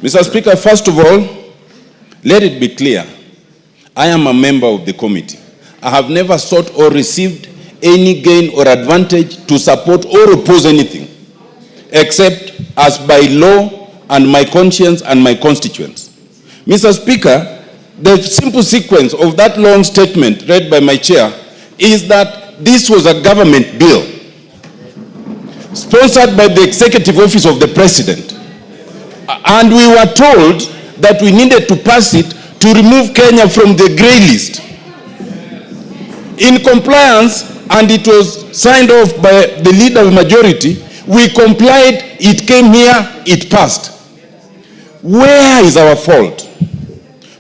Mr. Speaker, first of all, let it be clear, I am a member of the committee. I have never sought or received any gain or advantage to support or oppose anything, except as by law and my conscience and my constituents. Mr. Speaker, the simple sequence of that long statement read by my chair is that this was a government bill sponsored by the Executive Office of the President. And we were told that we needed to pass it to remove Kenya from the grey list. In compliance, and it was signed off by the leader of majority, we complied, it came here, it passed. Where is our fault?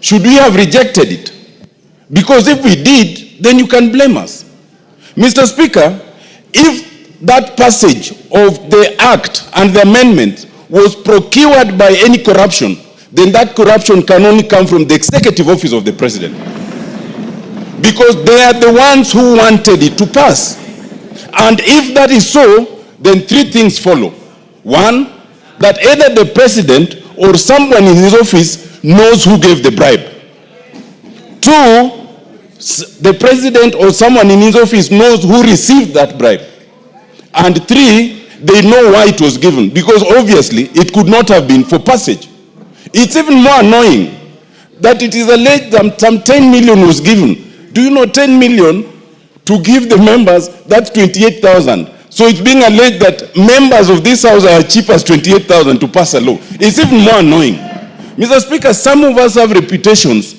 Should we have rejected it? Because if we did, then you can blame us. Mr. Speaker, if that passage of the act and the amendment was procured by any corruption, then that corruption can only come from the Executive Office of the President. Because they are the ones who wanted it to pass. And if that is so, then three things follow. One, that either the President or someone in his office knows who gave the bribe. Two, the President or someone in his office knows who received that bribe. And three, they know why it was given, because obviously it could not have been for passage. It's even more annoying that it is alleged that some 10 million was given. Do you know 10 million to give the members, that's 28,000. So it's being alleged that members of this house are cheap as 28,000 to pass a law. It's even more annoying. Mr. Speaker, some of us have reputations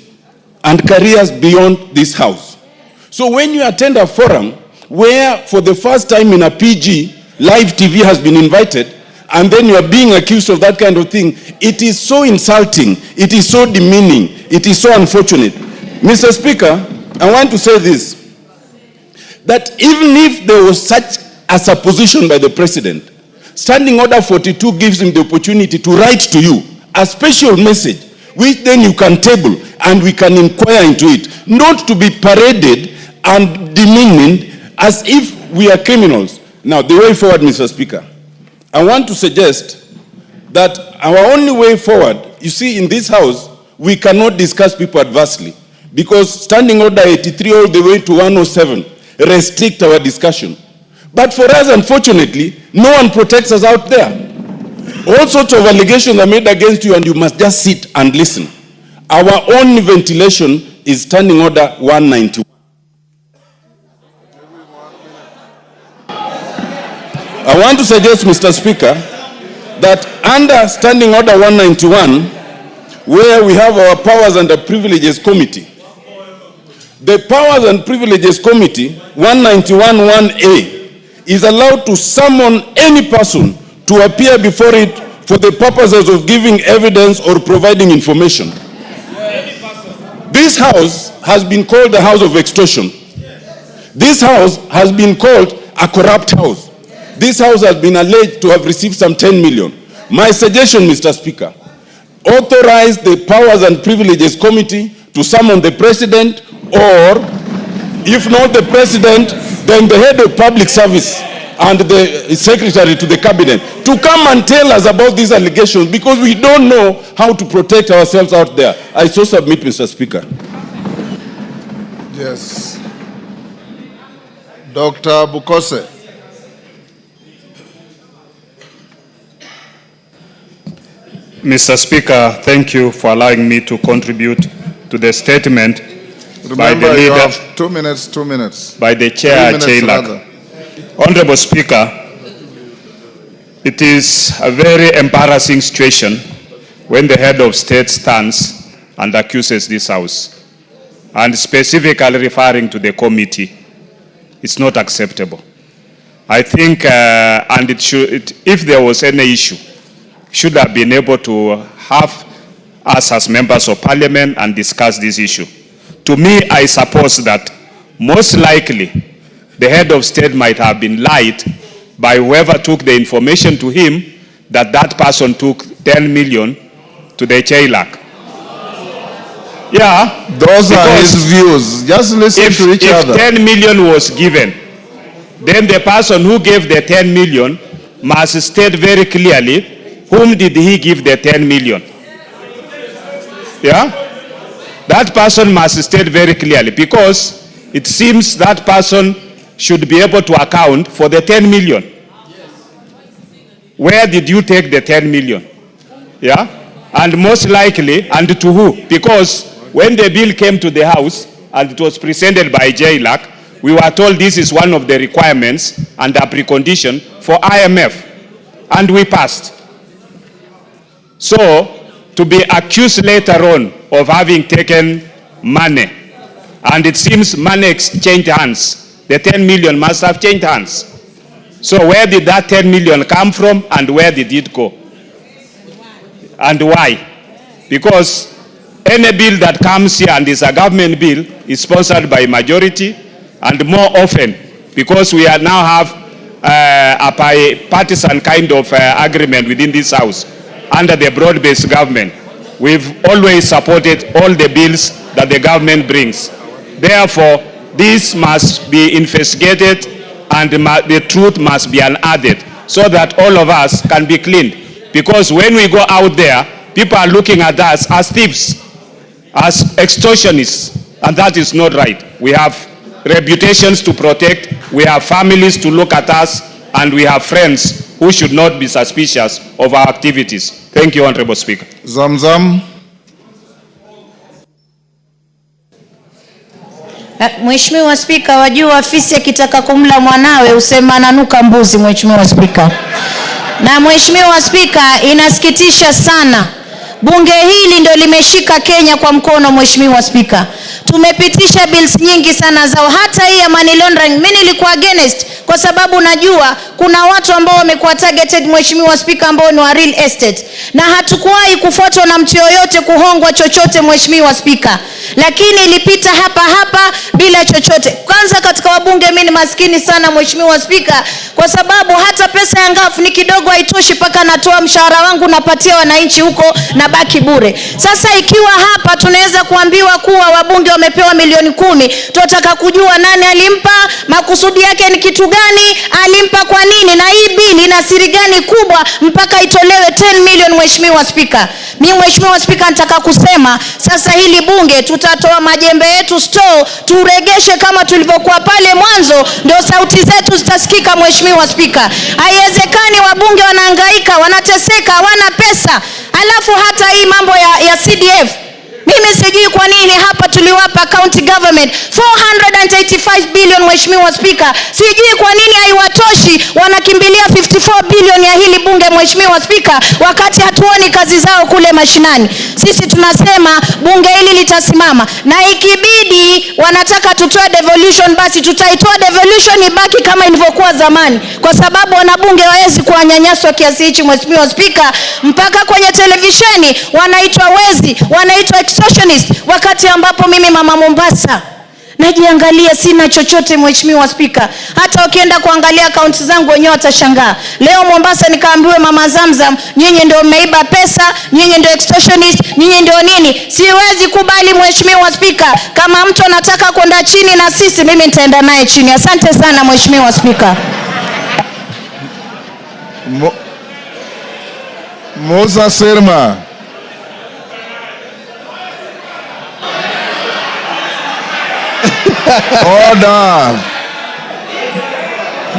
and careers beyond this house. So when you attend a forum where for the first time in a PG, live TV has been invited, and then you are being accused of that kind of thing, it is so insulting, it is so demeaning, it is so unfortunate. Mr. Speaker, I want to say this, that even if there was such a supposition by the President, Standing Order 42 gives him the opportunity to write to you a special message, which then you can table and we can inquire into it, not to be paraded and demeaned as if we are criminals. Now, the way forward, Mr. Speaker, I want to suggest that our only way forward, you see, in this house, we cannot discuss people adversely, because Standing Order 83 all the way to 107 restrict our discussion. But for us, unfortunately, no one protects us out there. All sorts of allegations are made against you, and you must just sit and listen. Our only ventilation is Standing Order 191. I want to suggest, Mr. Speaker, that under Standing Order 191, where we have our Powers and Privileges Committee, the Powers and Privileges Committee, 191(1)(a), is allowed to summon any person to appear before it for the purposes of giving evidence or providing information. This house has been called the house of extortion. This house has been called a corrupt house. This house has been alleged to have received some 10 million. My suggestion, Mr. Speaker, authorize the Powers and Privileges Committee to summon the President, or if not the President, then the head of public service and the secretary to the cabinet to come and tell us about these allegations, because we don't know how to protect ourselves out there. I so submit, Mr. Speaker. Yes. Dr. Bukose. Mr. Speaker, thank you for allowing me to contribute to the statement. Remember, by the leader, you have 2 minutes, 2 minutes. By the chair, AJAABU. Honorable Speaker, it is a very embarrassing situation when the head of state stands and accuses this house, and specifically referring to the committee. It's not acceptable. I think, and it should, if there was any issue, should have been able to have us as members of parliament and discuss this issue. To me, I suppose that most likely the head of state might have been lied by whoever took the information to him that that person took 10 million to the AJAABU. Yeah. Those are his views. Just listen to each other. If 10 million was given, then the person who gave the 10 million must state very clearly whom did he give the 10 million. Yeah? That person must state very clearly, because it seems that person should be able to account for the 10 million. Where did you take the 10 million? Yeah? And most likely, and to who? Because when the bill came to the House and it was presented by AJAABU, we were told this is one of the requirements and a precondition for IMF. And we passed. So, to be accused later on of having taken money, and it seems money exchanged hands, the 10 million must have changed hands. So where did that 10 million come from, and where did it go? And why? Because any bill that comes here and is a government bill is sponsored by majority, and more often, because we are now have a partisan kind of agreement within this House under the broad-based government, we've always supported all the bills that the government brings. Therefore, this must be investigated, and the truth must be unearthed, so that all of us can be cleaned. Because when we go out there, people are looking at us as thieves, as extortionists, and that is not right. We have reputations to protect, we have families to look at us, and we have friends who should not be suspicious of our activities. Thank you, Honorable Speaker. Zamzam. Mheshimiwa Spika, wajua fisi akitaka kumla mwanawe usema ananuka mbuzi, Mheshimiwa Spika. Na Mheshimiwa Spika, inasikitisha sana. Bunge hili ndio limeshika Kenya kwa mkono, Mheshimiwa Spika. Tumepitisha bills nyingi sana zao, hata hii ya money laundering. Mimi nilikuwa against kwa sababu najua kuna watu ambao wamekuwa targeted, Mheshimiwa Spika, ambao ni wa real estate. Na hatukuwahi kufuatwa na mtu yoyote kuhongwa chochote, Mheshimiwa Spika. Lakini ilipita hapa bila chochote. Kwanza katika wabunge mimi ni maskini sana, Mheshimiwa Spika, kwa sababu hata pesa ya ngafu ni kidogo, haitoshi paka natoa mshahara wangu napatia wananchi huko na baki bure. Sasa ikiwa hapa tunaweza kuambiwa kuwa wabunge wamepewa milioni 10, tunataka kujua nani alimpa, makusudi yake ni kitu gani, alimpa kwa nini, na hii bili ina siri gani kubwa mpaka itolewe 10 million, Mheshimiwa Spika. Mimi Mheshimiwa Spika nataka kusema sasa hili bunge tutatoa majembe yetu store, turegeshe kama tulivyokuwa pale mwanzo, ndio sauti zetu zitasikika, Mheshimiwa Spika. Haiwezekani wabunge wanahangaika, wanateseka, hawana pesa. Alafu hata hii mambo ya CDF, mimi sijui kwa nini hapa tuliwapa county government 485 billion, Mheshimiwa Spika. Sijui kwa nini haiwatoshi, wanakimbilia 54 billion ya hili bunge, Mheshimiwa Spika, wakati hatuoni kazi zao kule mashinani. Sisi tunasema bunge hili litasimama, na ikibidi wanataka tutoe devolution, basi tutaitoa devolution ibaki kama ilivyokuwa zamani, kwa sababu wanabunge hawezi kuwanyanyaswa kiasi hichi, Mheshimiwa Spika, mpaka kwenye televisheni wanaitwa wezi, wanaitwa extortionist, wakati ambapo mimi mama Mombasa najiangalia sina chochote, Mheshimiwa Spika. Hata ukienda kuangalia akaunti zangu wenyewe watashangaa. Leo Mombasa nikaambiwe mama Zamzam, nyinyi ndio mmeiba pesa, nyinyi ndio extortionist, nyinyi ndio nini. Siwezi kubali, Mheshimiwa Spika. Kama mtu anataka kwenda chini na sisi, mimi nitaenda naye chini. Asante sana, Mheshimiwa Spika. Musa Sirma. Order.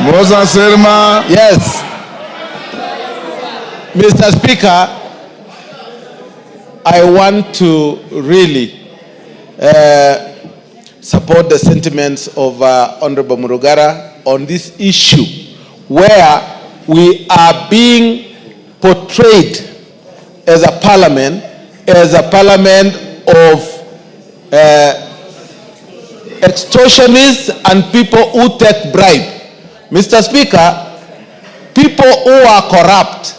Musa Sirma. Yes. Mr. Speaker, I want to really support the sentiments of Honorable Murugara on this issue, where we are being portrayed as a parliament of extortionists and people who take bribe. Mr. Speaker, people who are corrupt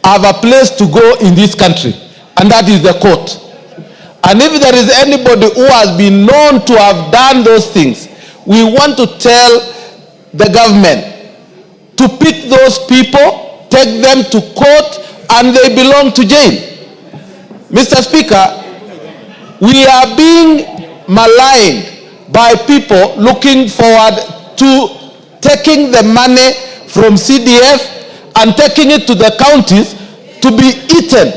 have a place to go in this country, and that is the court. And if there is anybody who has been known to have done those things, we want to tell the government to pick those people, take them to court, and they belong to jail. Mr. Speaker, we are being maligned by people looking forward to taking the money from CDF and taking it to the counties to be eaten.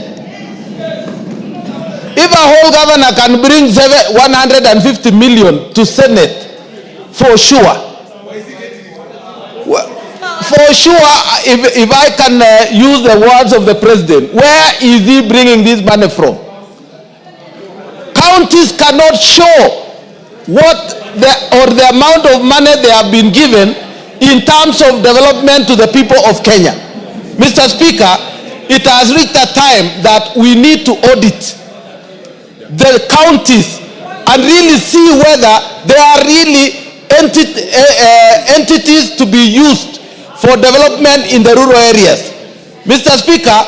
If If a whole governor can bring 150 million to Senate, for sure. For sure, if I can use the words of the president, where is he bringing this money from? Counties cannot show what the amount of money they have been given in terms of development to the people of Kenya. Mr. Speaker, it has reached a time that we need to audit the counties and really see whether they are really entities to be used for development in the rural areas. Mr. Speaker,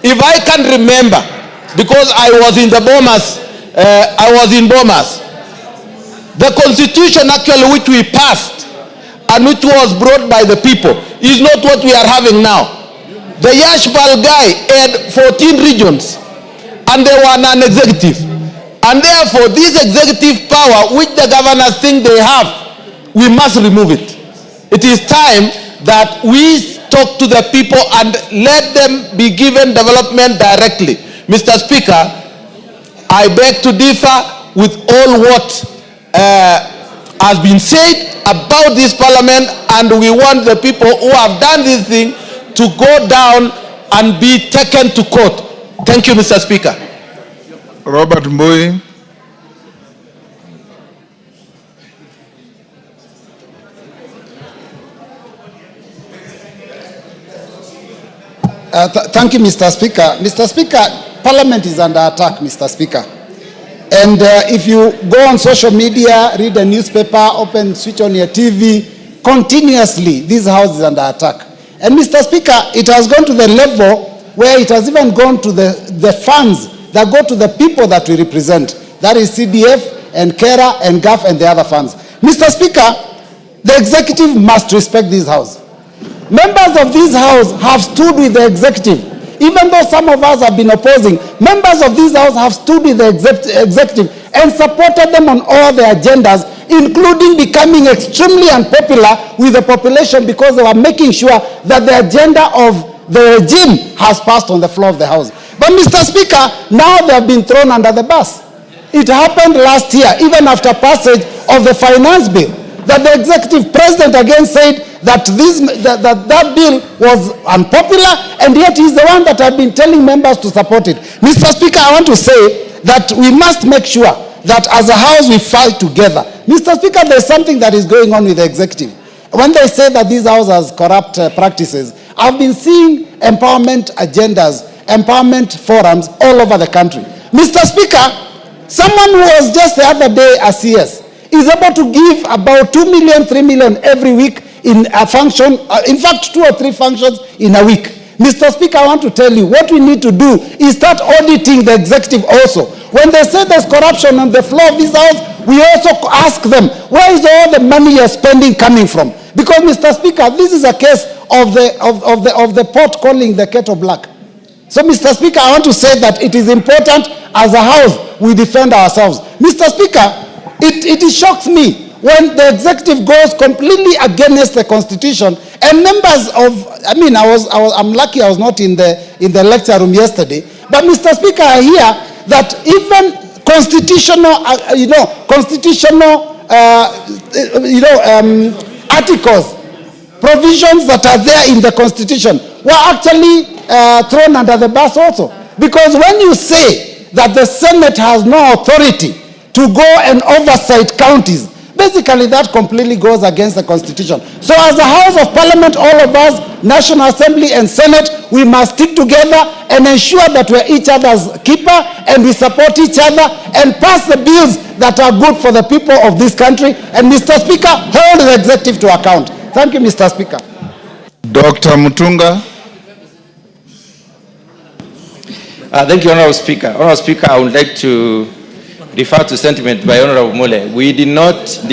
if I can remember, because I was in the Bomas, the constitution actually which we passed and which was brought by the people is not what we are having now. The Yashbal guy had 14 regions and they were non-executive. And therefore, this executive power which the governors think they have, we must remove it. It is time that we talk to the people and let them be given development directly. Mr. Speaker, I beg to differ with all what has been said about this parliament, and we want the people who have done this thing to go down and be taken to court. Thank you, Mr. Speaker. Robert Mbui. Thank you, Mr. Speaker. Mr. Speaker, Parliament is under attack, Mr. Speaker. And if you go on social media, read a newspaper, switch on your TV, continuously, this house is under attack. And Mr. Speaker, it has gone to the level where it has even gone to the funds that go to the people that we represent. That is CDF and KERA and GAF and the other funds. Mr. Speaker, the executive must respect this house. Members of this house have stood with the executive. Even though some of us have been opposing, members of this house have stood with the executive and supported them on all their agendas, including becoming extremely unpopular with the population because they were making sure that the agenda of the regime has passed on the floor of the house. But Mr. Speaker, now they have been thrown under the bus. It happened last year, even after passage of the finance bill, that the executive president again said that that bill was unpopular, and yet he's the one that had been telling members to support it. Mr. Speaker, I want to say that we must make sure that as a house we fight together. Mr. Speaker, there's something that is going on with the executive. When they say that this house has corrupt practices, I've been seeing empowerment agendas, empowerment forums all over the country. Mr. Speaker, someone who was just the other day a CS is able to give about 2 million, 3 million every week in a function, in fact 2 or 3 functions in a week. Mr. Speaker, I want to tell you, what we need to do is start auditing the executive also. When they say there's corruption on the floor of this house, we also ask them, where is all the money you're spending coming from? Because, Mr. Speaker, this is a case of the pot calling the kettle black. So, Mr. Speaker, I want to say that it is important as a house we defend ourselves. Mr. Speaker, it shocks me when the executive goes completely against the constitution, and members of, I'm lucky I was not in the lecture room yesterday, but Mr. Speaker, I hear that even articles, provisions that are there in the constitution were actually thrown under the bus also. Because when you say that the Senate has no authority to go and oversight counties, basically that completely goes against the constitution. So as a House of Parliament, all of us, National Assembly and Senate, we must stick together and ensure that we're each other's keeper and we support each other and pass the bills that are good for the people of this country. And Mr. Speaker, hold the executive to account. Thank you, Mr. Speaker. Dr. Mutunga. Thank you, Honorable Speaker. Honorable Speaker, I would like to refer to sentiment by Honorable Mole. We did not